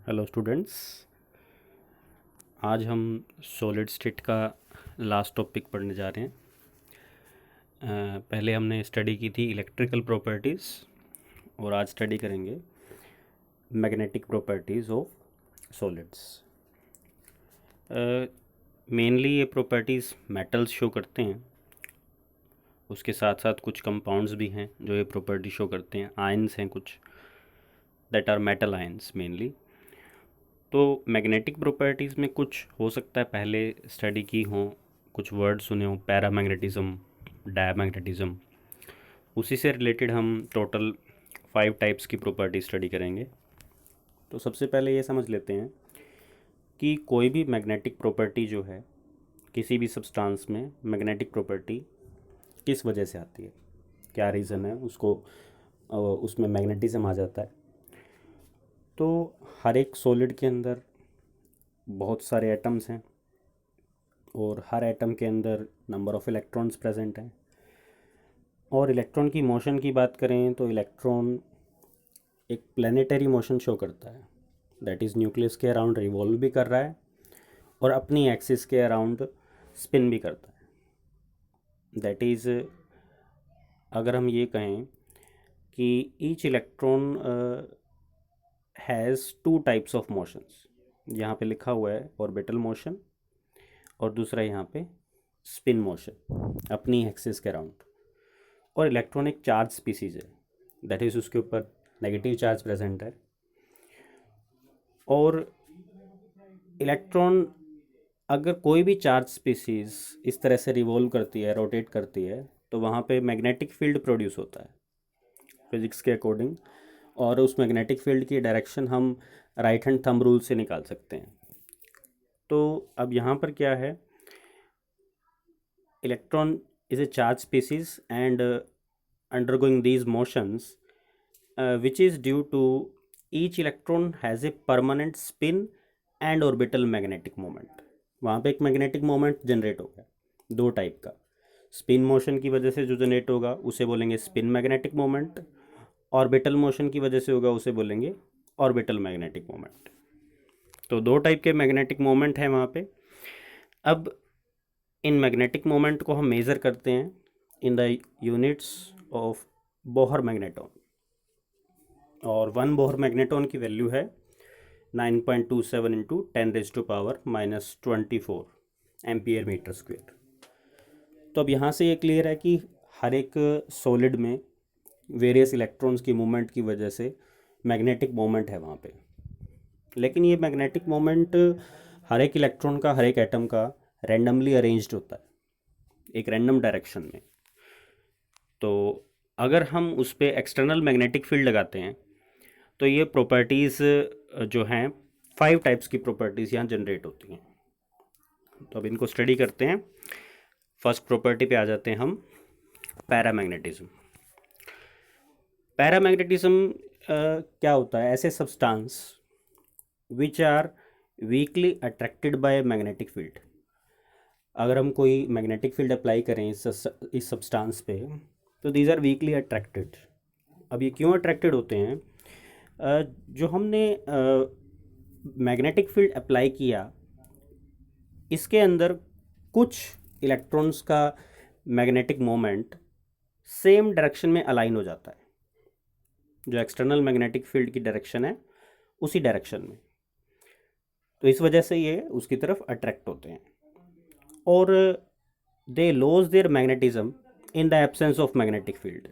Hello students. आज हम solid state का लास्ट टॉपिक पढ़ने जा रहे हैं। पहले हमने स्टडी की थी इलेक्ट्रिकल प्रॉपर्टीज़ और आज स्टडी करेंगे magnetic properties of solids. Mainly ये प्रॉपर्टीज़ मेटल्स शो करते हैं, उसके साथ साथ कुछ कंपाउंड्स भी हैं जो ये प्रॉपर्टी शो करते हैं। आयंस हैं कुछ, that are metal ions mainly. तो मैग्नेटिक प्रॉपर्टीज़ में कुछ हो सकता है पहले स्टडी की हों, कुछ वर्ड सुने हों, पैरामैग्नेटिज्म, डायमैग्नेटिज्म। उसी से रिलेटेड हम टोटल 5 टाइप्स की प्रॉपर्टी स्टडी करेंगे। तो सबसे पहले ये समझ लेते हैं कि कोई भी मैग्नेटिक प्रॉपर्टी जो है, किसी भी सब्सटेंस में मैग्नेटिक प्रॉपर्टी किस वजह से आती है, क्या रीज़न है उसको उसमें मैग्नेटिज्म आ जाता है। तो हर एक सॉलिड के अंदर बहुत सारे एटम्स हैं और हर एटम के अंदर नंबर ऑफ़ इलेक्ट्रॉन्स प्रेजेंट हैं। और इलेक्ट्रॉन की मोशन की बात करें तो इलेक्ट्रॉन एक प्लानिटरी मोशन शो करता है, दैट इज़ न्यूक्लियस के अराउंड रिवॉल्व भी कर रहा है और अपनी एक्सिस के अराउंड स्पिन भी करता है। दैट इज़, अगर हम ये कहें कि each electron has 2 types of motions, यहाँ पे लिखा हुआ है ऑर्बिटल मोशन और दूसरा यहाँ पे स्पिन मोशन अपनी एक्सिस के अराउंड। और इलेक्ट्रॉन एक चार्ज स्पीसीज है, दैट इज़ उसके ऊपर नेगेटिव चार्ज प्रेजेंट है। और इलेक्ट्रॉन अगर कोई भी चार्ज स्पीसीज इस तरह से रिवॉल्व करती है, रोटेट करती है, तो वहाँ पे मैग्नेटिक फील्ड प्रोड्यूस होता है फिज़िक्स के अकॉर्डिंग। और उस मैग्नेटिक फील्ड की डायरेक्शन हम राइट हैंड थंब रूल से निकाल सकते हैं। तो अब यहाँ पर क्या है, electron is a charged species and undergoing these motions, which is due to each electron has a permanent spin and orbital magnetic moment। वहाँ पे एक मैग्नेटिक मोमेंट जनरेट होगा दो टाइप का। स्पिन मोशन की वजह से जो जनरेट होगा उसे बोलेंगे spin magnetic moment, orbital motion की वजह से होगा उसे बोलेंगे ऑर्बिटल मैग्नेटिक मोमेंट। तो दो टाइप के मैग्नेटिक मोमेंट हैं वहाँ पे। अब इन मैग्नेटिक मोमेंट को हम मेज़र करते हैं in the units of Bohr magneton, और 1 बोहर मैग्नेटॉन की वैल्यू है 9.27 इंटू 10⁻⁻24 एम्पियर मीटर स्क्वेयर। तो अब यहाँ से ये क्लियर है कि हर एक सॉलिड में वेरियस इलेक्ट्रॉन्स की मूवमेंट की वजह से मैग्नेटिक मोमेंट है वहाँ पे। लेकिन ये मैग्नेटिक मोमेंट हर एक इलेक्ट्रॉन का, हर एक एटम का रैंडमली अरेंज्ड होता है एक रैंडम डायरेक्शन में। तो अगर हम उस पर एक्सटर्नल मैग्नेटिक फील्ड लगाते हैं तो ये प्रॉपर्टीज़ जो हैं 5 टाइप्स की प्रॉपर्टीज़ यहाँ जनरेट होती हैं। तो अब इनको स्टडी करते हैं। फर्स्ट प्रॉपर्टी पे आ जाते हैं हम, पैरामैग्नेटिज्म। पैरामैग्नेटिज्म क्या होता है, ऐसे substance which are weakly attracted by magnetic field. अगर हम कोई मैग्नेटिक फील्ड अप्लाई करें इस सब्सटेंस पे, तो दीज आर वीकली अट्रैक्टेड। अब ये क्यों अट्रैक्टेड होते हैं, जो हमने मैग्नेटिक फील्ड अप्लाई किया इसके अंदर कुछ इलेक्ट्रॉन्स का मैग्नेटिक मोमेंट सेम डायरेक्शन में अलाइन हो जाता है, जो एक्सटर्नल मैग्नेटिक फील्ड की डायरेक्शन है उसी डायरेक्शन में। तो इस वजह से ये उसकी तरफ अट्रैक्ट होते हैं और they lose their magnetism in the absence of magnetic field.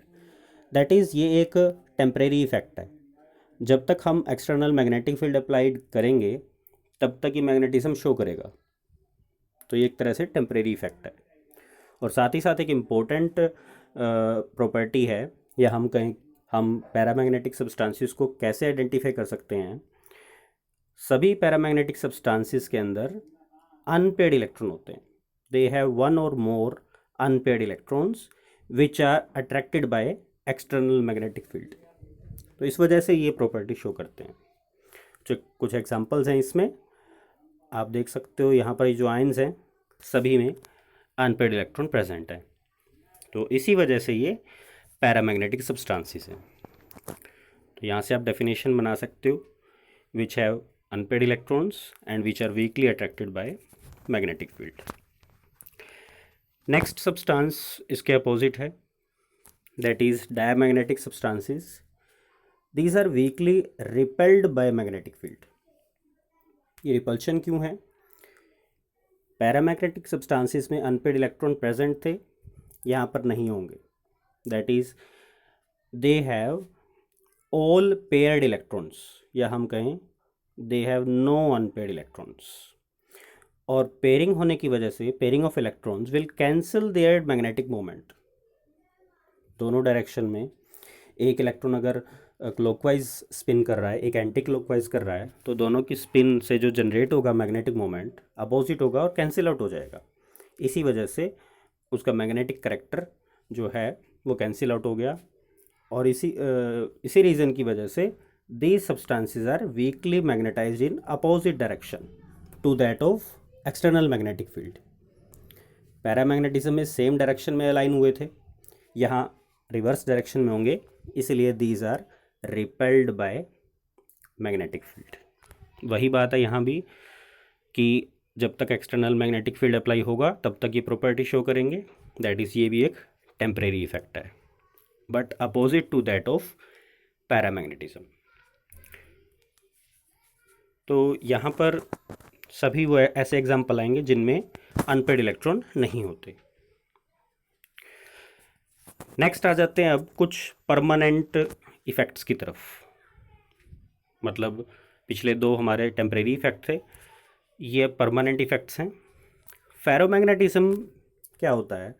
That is, ये एक टेम्परेरी इफेक्ट है। जब तक हम एक्सटर्नल मैग्नेटिक फील्ड अप्लाइड करेंगे तब तक ये मैग्नेटिज्म शो करेगा। तो ये एक तरह से टेम्परेरी इफेक्ट है। और साथ ही साथ एक इम्पोर्टेंट प्रॉपर्टी है, या हम कहें हम पैरामैग्नेटिक सब्सटेंसेस को कैसे आइडेंटिफाई कर सकते हैं। सभी पैरामैग्नेटिक सब्सटेंसेस के अंदर अनपेयर्ड इलेक्ट्रॉन होते हैं। दे हैव 1 और more unpaired electrons which are attracted by external magnetic field. तो इस वजह से ये प्रॉपर्टी शो करते हैं। जो कुछ एग्जांपल्स हैं इसमें आप देख सकते हो, यहाँ पर जो आयंस हैं सभी में अनपेयर्ड इलेक्ट्रॉन प्रेजेंट है। तो इसी वजह से ये पैरामैग्नेटिक सब्सटेंसेस हैं। तो यहाँ से आप डेफिनेशन बना सकते हो, which have unpaired electrons and which are weakly attracted by magnetic field. Next substance इसके opposite है, that is diamagnetic substances. These are weakly repelled by magnetic field. ये repulsion क्यों है? पैरामैग्नेटिक सब्सटेंसेस में अनपेड इलेक्ट्रॉन प्रेजेंट थे, यहाँ पर नहीं होंगे. That is they have all paired electrons, या हम कहें they have no unpaired electrons. और पेयरिंग होने की वजह से pairing of electrons will cancel their magnetic moment. दोनों डायरेक्शन में एक इलेक्ट्रॉन अगर क्लॉकवाइज स्पिन कर रहा है, एक एंटी क्लॉकवाइज कर रहा है, तो दोनों की स्पिन से जो जनरेट होगा मैग्नेटिक मोमेंट अपोजिट होगा और कैंसिल आउट हो जाएगा. इसी वजह से उसका मैग्नेटिक करेक्टर जो है वो कैंसिल आउट हो गया. और इसी रीज़न की वजह से these substances are weakly magnetized in opposite direction to that of external magnetic field. Paramagnetism में सेम डायरेक्शन में अलाइन हुए थे, यहाँ रिवर्स डायरेक्शन में होंगे, इसलिए these are repelled by magnetic field. वही बात है यहाँ भी कि जब तक एक्सटर्नल मैग्नेटिक फील्ड अप्लाई होगा तब तक ये प्रॉपर्टी शो करेंगे. दैट इज़ ये भी एक टेम्परेरी इफेक्ट है, but opposite to that of paramagnetism. तो यहाँ पर सभी वो ऐसे एग्जाम्पल आएंगे जिनमें अनपेड इलेक्ट्रॉन नहीं होते. नेक्स्ट आ जाते हैं अब कुछ परमानेंट इफ़ेक्ट्स की तरफ. मतलब पिछले दो हमारे टेम्परेरी इफ़ेक्ट थे, ये परमानेंट इफ़ेक्ट्स हैं. फेरोमैग्नेटिज्म क्या होता है?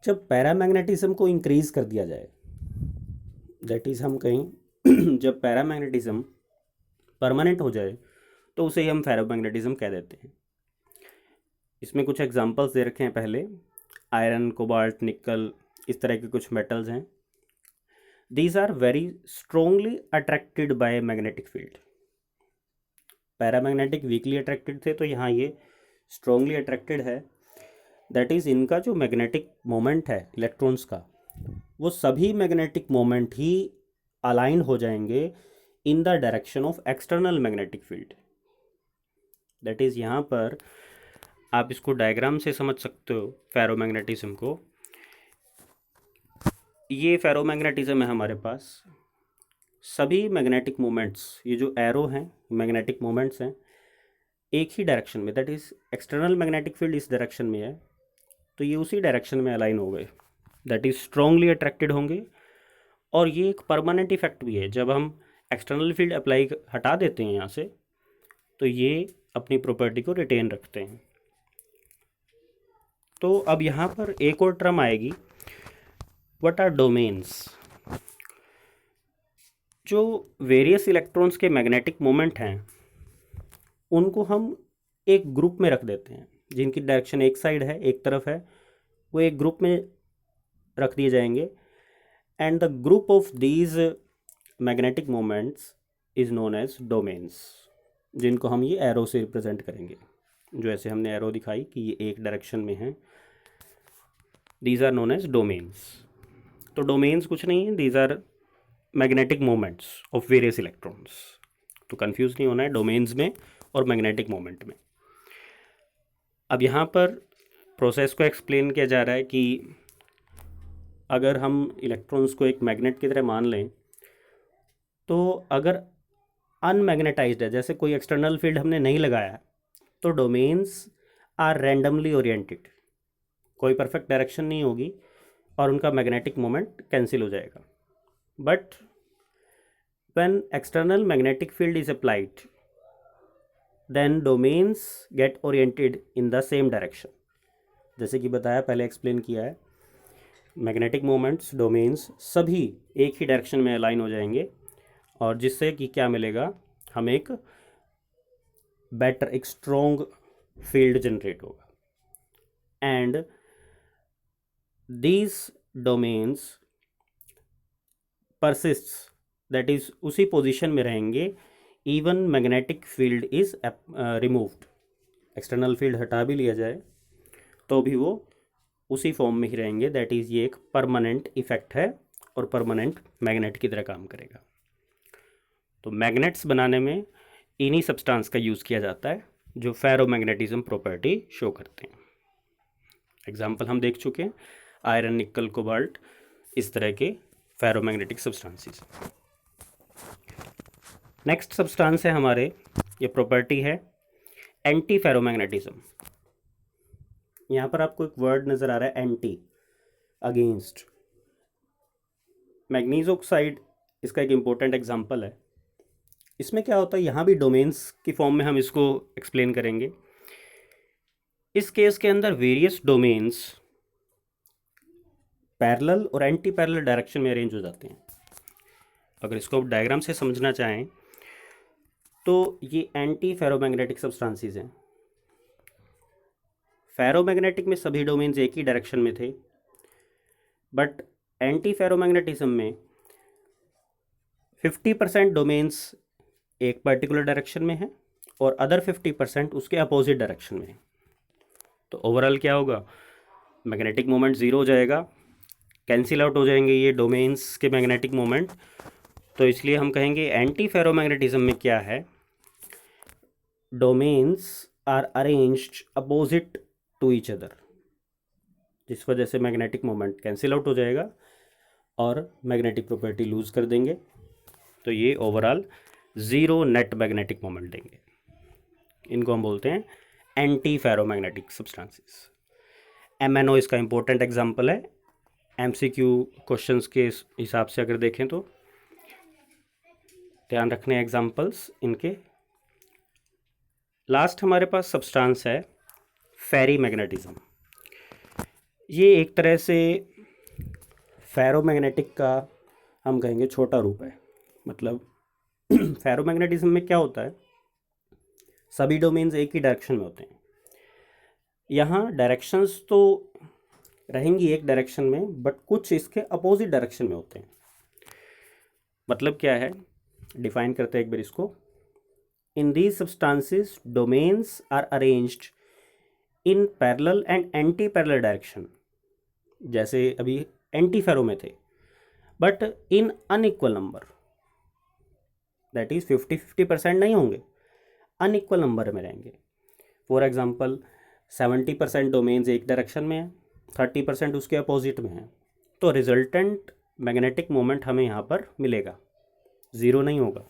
जब पैरामैग्नेटिज्म को इंक्रीज़ कर दिया जाए, दैट इज़ हम कहीं जब पैरामैग्नेटिज्म परमानेंट हो जाए तो उसे ही हम फेरोमैग्नेटिज्म कह देते हैं. इसमें कुछ एग्जांपल्स दे रखे हैं पहले. आयरन, कोबाल्ट, निकल, इस तरह के कुछ मेटल्स हैं. These are very strongly attracted by magnetic field. Paramagnetic weakly attracted थे, तो यहाँ ये स्ट्रोंगली अट्रैक्टेड है. दैट इज़ इनका जो मैग्नेटिक मोमेंट है इलेक्ट्रॉन्स का, वो सभी मैग्नेटिक मोमेंट ही अलाइन हो जाएंगे in the direction of external magnetic field. That is यहाँ पर आप इसको डायग्राम से समझ सकते हो फेरोमैग्नेटिज्म को. ये फेरोमैग्नेटिज्म है हमारे पास. सभी मैग्नेटिक मोमेंट्स, ये जो एरो हैं मैग्नेटिक मोमेंट्स हैं, एक ही डायरेक्शन में, that is external magnetic field इस डायरेक्शन में है, तो ये उसी डायरेक्शन में अलाइन हो गए. दैट इज़ स्ट्रांगली अट्रैक्टेड होंगे. और ये एक परमानेंट इफेक्ट भी है. जब हम एक्सटर्नल फील्ड अप्लाई हटा देते हैं यहाँ से, तो ये अपनी प्रॉपर्टी को रिटेन रखते हैं. तो अब यहाँ पर एक और टर्म आएगी, व्हाट आर डोमेन्स. जो वेरियस इलेक्ट्रॉन्स के मैग्नेटिक मोमेंट हैं उनको हम एक ग्रुप में रख देते हैं. जिनकी डायरेक्शन एक साइड है, एक तरफ है, वो एक ग्रुप में रख दिए जाएंगे. And the group of these magnetic moments is known as domains, जिनको हम ये एरो से रिप्रेजेंट करेंगे. जो ऐसे हमने एरो दिखाई कि ये एक डायरेक्शन में है, these are known as domains. तो डोमेन्स कुछ नहीं है, these are magnetic moments of various electrons. तो कंफ्यूज नहीं होना है डोमेन्स में और मैग्नेटिक मोमेंट में. अब यहाँ पर प्रोसेस को एक्सप्लेन किया जा रहा है कि अगर हम इलेक्ट्रॉन्स को एक मैग्नेट की तरह मान लें, तो अगर अनमैग्नेटाइज्ड है, जैसे कोई एक्सटर्नल फील्ड हमने नहीं लगाया, तो डोमेन्स आर रैंडमली ओरिएंटेड. कोई परफेक्ट डायरेक्शन नहीं होगी और उनका मैग्नेटिक मोमेंट कैंसिल हो जाएगा. But when external magnetic field is applied, then domains get oriented in the same direction. जैसे कि बताया, पहले एक्सप्लेन किया है, मैग्नेटिक मोमेंट्स, डोमेन्स सभी एक ही डायरेक्शन में अलाइन हो जाएंगे, और जिससे कि क्या मिलेगा, हमें एक बेटर, एक स्ट्रॉन्ग फील्ड जनरेट होगा. And these domains persist, that is उसी पोजीशन में रहेंगे even magnetic field is removed. External field हटा भी लिया जाए तो भी वो उसी फॉर्म में ही रहेंगे. दैट इज़ ये एक परमानेंट इफेक्ट है और परमानेंट मैग्नेट की तरह काम करेगा. तो मैग्नेट्स बनाने में इन्हीं सब्सटेंस का यूज़ किया जाता है जो फेरोमैग्नेटिज्म प्रॉपर्टी शो करते हैं। एग्जाम्पल हम देख चुके हैं, आयरन, निकल, कोबाल्ट, इस तरह के फेरोमैग्नेटिक सब्सटेंसेस। नेक्स्ट सब्सटेंस है हमारे, ये प्रॉपर्टी है एंटी फेरोमैग्नेटिज्म। यहाँ पर आपको एक वर्ड नज़र आ रहा है एंटी, अगेंस्ट। मैग्नीज ऑक्साइड इसका एक इम्पोर्टेंट एग्जाम्पल है। इसमें क्या होता है, यहाँ भी डोमेन्स की फॉर्म में हम इसको एक्सप्लेन करेंगे। इस केस के अंदर वेरियस डोमेन्स पैरेलल और एंटी पैरेलल डायरेक्शन में अरेंज हो जाते हैं। अगर इसको आप डायग्राम से समझना चाहें तो ये एंटी फेरोमैग्नेटिक सब्सटेंसेस हैं। फेरोमैग्नेटिक में सभी डोमेन्स एक ही डायरेक्शन में थे, बट एंटी फेरोमैग्नेटिज्म में 50% डोमेन्स एक पर्टिकुलर डायरेक्शन में है और अदर 50% उसके अपोजिट डायरेक्शन में है। तो ओवरऑल क्या होगा, मैग्नेटिक मोमेंट ज़ीरो हो जाएगा, कैंसिल आउट हो जाएंगे ये डोमेन्स के मैग्नेटिक मोमेंट। तो इसलिए हम कहेंगे एंटी फेरोमैग्नेटिज्म में क्या है, domains are arranged opposite to each other, जिस वजह से मैग्नेटिक मोमेंट कैंसिल आउट हो जाएगा और मैग्नेटिक प्रॉपर्टी लूज़ कर देंगे। तो ये overall zero net magnetic moment देंगे। इनको हम बोलते हैं एंटी फेरोमैग्नेटिक सब्सटेंसेस। MnO इसका इंपॉर्टेंट एग्जांपल है। MCQ क्वेश्चंस के हिसाब से अगर देखें तो ध्यान रखने एग्जांपल्स इनके। लास्ट हमारे पास सब्सटेंस है फेरीमैग्नेटिज्म। ये एक तरह से फेरोमैग्नेटिक का हम कहेंगे छोटा रूप है। मतलब फेरोमैग्नेटिज्म में क्या होता है, सभी डोमेन्स एक ही डायरेक्शन में होते हैं। यहाँ डायरेक्शंस तो रहेंगी एक डायरेक्शन में, बट कुछ इसके अपोजिट डायरेक्शन में होते हैं। मतलब क्या है, डिफाइन करते हैं एक बार इसको। In these substances domains are arranged in parallel and anti parallel direction. जैसे अभी एंटी फेरो में थे, but in unequal number, that is 50-50% नहीं होंगे, अनइक्वल नंबर में रहेंगे। फॉर एग्जांपल 70% डोमेन्स एक डायरेक्शन में है, 30% उसके अपोजिट में है, तो रिजल्टेंट मैग्नेटिक मोमेंट हमें यहाँ पर मिलेगा, ज़ीरो नहीं होगा।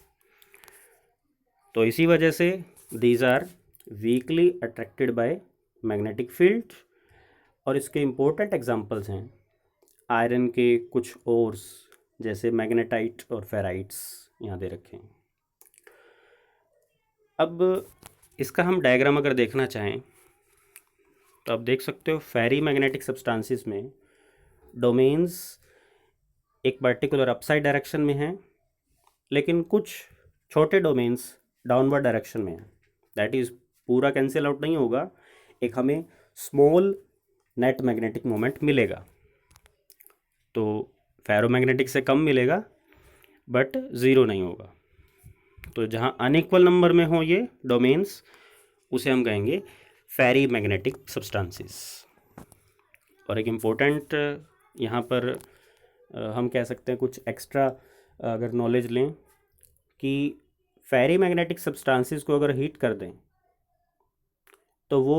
तो इसी वजह से these are weakly attracted by magnetic field. और इसके इम्पोर्टेंट एग्जांपल्स हैं आयरन के कुछ ओर्स, जैसे मैग्नेटाइट और फेराइट्स यहाँ दे रखे हैं। अब इसका हम डायग्राम अगर देखना चाहें तो आप देख सकते हो, फेरी मैग्नेटिक सब्सटेंसेस में डोमेन्स एक पर्टिकुलर अपसाइड डायरेक्शन में हैं, लेकिन कुछ छोटे डोमेन्स डाउनवर्ड डायरेक्शन में हैं। दैट इज़ पूरा कैंसिल आउट नहीं होगा, एक हमें स्मॉल नेट मैग्नेटिक मोमेंट मिलेगा। तो फेरोमैग्नेटिक से कम मिलेगा, बट ज़ीरो नहीं होगा। तो जहाँ अनइक्वल नंबर में हो ये डोमेन्स, उसे हम कहेंगे फेरी मैग्नेटिक सब्सटेंसेस। और एक इम्पोर्टेंट यहाँ पर हम कह सकते हैं कुछ एक्स्ट्रा अगर नॉलेज लें कि फेरी मैग्नेटिक सब्सटेंसेस को अगर हीट कर दें तो वो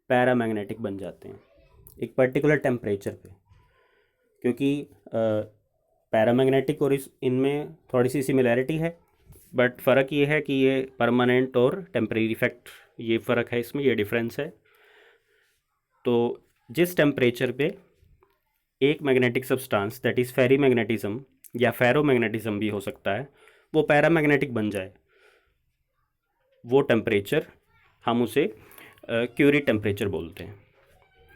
पैरामैग्नेटिक बन जाते हैं एक पर्टिकुलर टेम्परेचर पे। क्योंकि पैरामैग्नेटिक और इनमें थोड़ी सी सिमिलैरिटी है, बट फ़र्क ये है कि ये परमानेंट और टेम्परेरी इफेक्ट, ये फ़र्क है इसमें, ये डिफरेंस है। तो जिस टेम्परेचर पे एक magnetic substance that is ferrimagnetism या फेरोमैग्नेटिज्म भी हो सकता है, वो पैरामैग्नेटिक बन जाए, वो टेम्परेचर हम उसे क्यूरी टेम्परेचर बोलते हैं।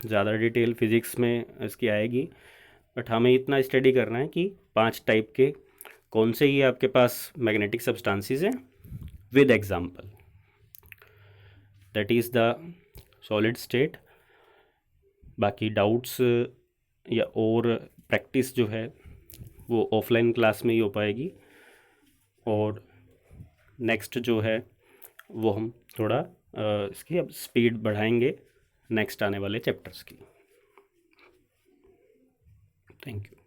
ज़्यादा डिटेल फिज़िक्स में इसकी आएगी, बट हमें इतना स्टडी करना है कि 5 टाइप के कौन से ये आपके पास मैग्नेटिक सब्सटेंसेस हैं with example. That is the solid state. बाकी डाउट्स या और प्रैक्टिस जो है वो ऑफलाइन क्लास में ही हो पाएगी, और नेक्स्ट जो है वो हम थोड़ा इसकी अब स्पीड बढ़ाएंगे नेक्स्ट आने वाले चैप्टर्स की। Thank you.